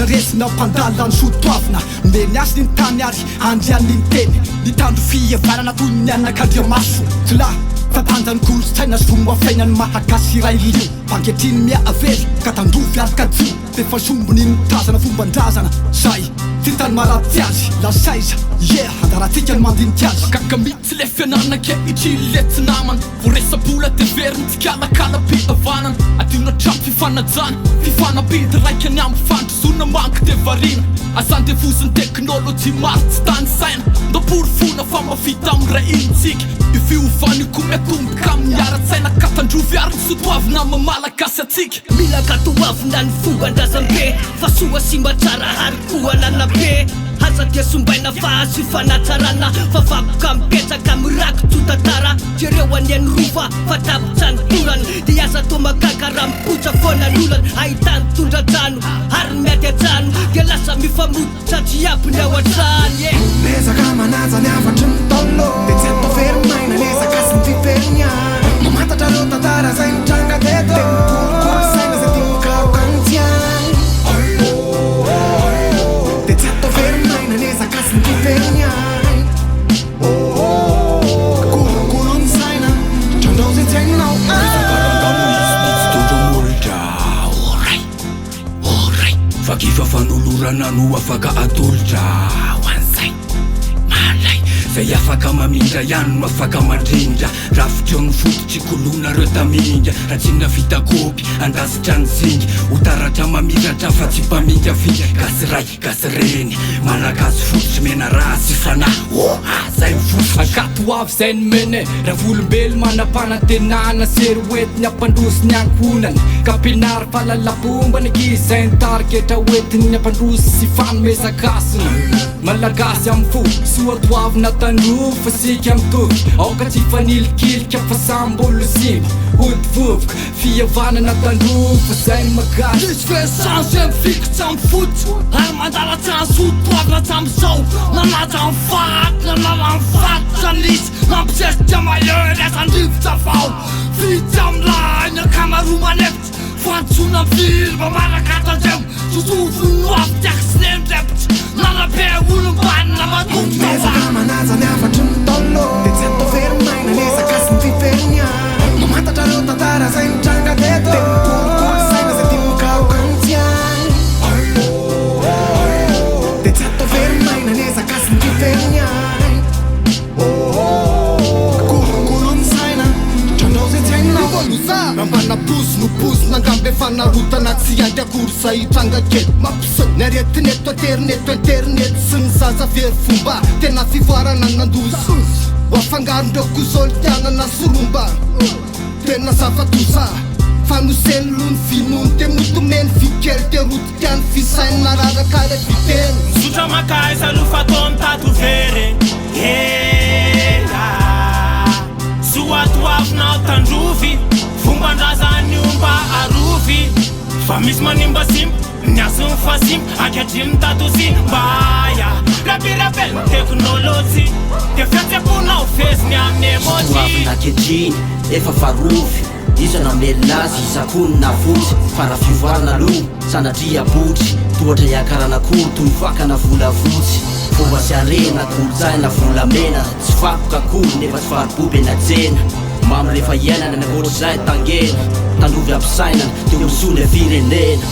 Resina pandala ny Soatoavina meny azy ny tany ary andrian'ny teny ny Tandrovy varana toy ny anak'Andriamaso tla fatanjany kolotsaina sy fomba fiainany mahakasy iray lio banketriny miavely ka Tandrovy ary kadio de fasombony mitazana fomban-drazana zay tintany maraty azy lasaiza andaratika ny mandinika azy kakamitsy le fiananake itrily le tsy namana voresabola de veriny tsy kalakala-pi-avanana adiona trano fifanajana fifanabidy raika ny amby fandrozona manky de varina azany de voziny teknôlôjy maro tsy tany saina ndopory fona fa mavita amiray initsika io fiovany ko miatomboka amin'ny ara-tsaina ka Tandrovy ary ny Soatoavina mamalagasy atsika mila katoavina ny fomban-drazam-be fa soa sy matsara ary koa nanabe haza dia sombaina fa azy fanatsarana fa vaboka mipetsaka miraky totatara jereo aniany rova fa tapotsany torana de aza to makakara mipotra foana lolana ahitany tondra-jano ary miady ajano dia lasa mifamototra jiaby ny ao an-trany Nezaka manaja ny afatry ny tolo de tsy atao verimaina nezaka sy ny fiverina mamantatra reo tantara zay mitranga teto de mikolokoly-saina zay tia mikaokany tiany de tsy atao verimaina nezaka sy ny fiverina kolokolo-ny-saina trandreo zay tsy hainao Fakifa fanolorana no afaka atolotra hoan'izay malay zay afaka mamindra ihany no afaka mandrindra rafitra ny fototry kolona reo taminga raha tsy navita kopy andasitra ny zinga ho taratra mamiratra fa tsy mpaminga vinga gasy ray gasy reny malagazy fototry mena raha sy fanahy zay mifoso akatoavy zay ny mene raha volombelo manam-panantenana sery oetiny ampandrosy ankonany ka pinary falalapomba ny ankizy zay nitariketra oetiny ampandrosy sy fanomezakasina malagasy amin'ny fo Soatoavina Tandrovy fa sika mitovy aoka tsy fanilikilika fa sambolo simba hody vovoka fihavanana Tandrovy fa zay magasy Nisy fesanzy mifikitra amin'ny fotsy ary mandalatsy ny Soatoavina hatram'izao nanaja amin'ny faty nanala amin'ny fatotra nisy nampisesitra mahery azan-drivotra vao vitsy am'lahy ny akamaroa manefitsy fantsona vilma marakatandreo sosofony noavy tiaky sy nendrepitsy nanabe olombanina matomboka Nezaka manaja ny afatry ny tolo de tsy atao verimaina nezaka sy ny fiverina mamantatra reo tantara zay mitranga teto de mikolokoly-saina zay tia mikaokany tiany de tsy atao verimaina nezaka sy ny fiverina kolokolo-ny-saina trandreo zay tsy hainao Rambana bozy no bozy nangambe fanarotana tsy andy akory zay hitranga kely mampisy ny aretineto aterineto internet sy ny zaza very fomba tena fivoarana nandozy ho afangarondreo kosôlitianana soromba tena zava-toza fa noselo ny vinony de motomeny fikely de rotikiany fisaina raraka le viteny misotra makay salofa tao amin'ny tatovery Soatoavina Tandrovy fomban-drazany omba arovy fa misy manimba simba ny asony fa simba ankehitriny tatozy mbaya rabirabely ny teknôlôjy de fiatseponao feziny amin'ny emoji Soatoavina ankehitriny efa farovy isana melinazy isakony na fotsy fa raha fivoarana aloha sanatria botry tohatra iakarana akory toy vakana volavotsy fomba sy arena kolotsaina volamena tsy vakoka akory nefa tsy fariboby anatsena mamy rehefa iainana ny akoatra zay tangena Tandrovy ampisainana teo misony firenena